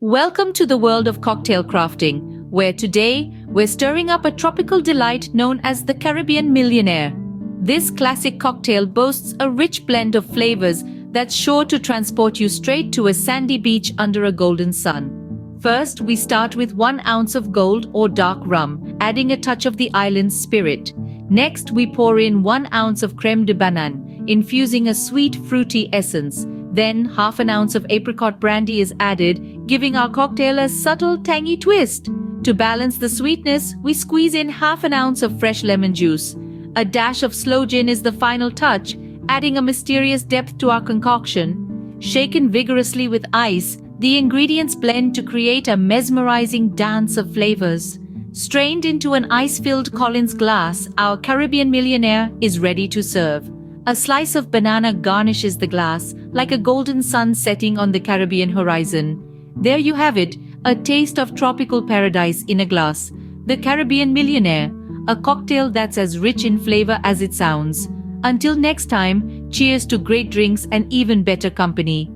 Welcome to the world of cocktail crafting, where today we're stirring up a tropical delight known as the Caribbean Millionaire. This classic cocktail boasts a rich blend of flavors that's sure to transport you straight to a sandy beach under a golden sun. First, we start with 1 ounce of gold or dark rum, adding a touch of the island's spirit. Next, we pour in 1 ounce of crème de banane, infusing a sweet, fruity essence. Then, half an ounce of apricot brandy is added, giving our cocktail a subtle, tangy twist. To balance the sweetness, we squeeze in half an ounce of fresh lemon juice. A dash of sloe gin is the final touch, adding a mysterious depth to our concoction. Shaken vigorously with ice, the ingredients blend to create a mesmerizing dance of flavors. Strained into an ice-filled Collins glass, our Caribbean Millionaire is ready to serve. A slice of banana garnishes the glass, like a golden sun setting on the Caribbean horizon. There you have it, a taste of tropical paradise in a glass. The Caribbean Millionaire, a cocktail that's as rich in flavor as it sounds. Until next time, cheers to great drinks and even better company.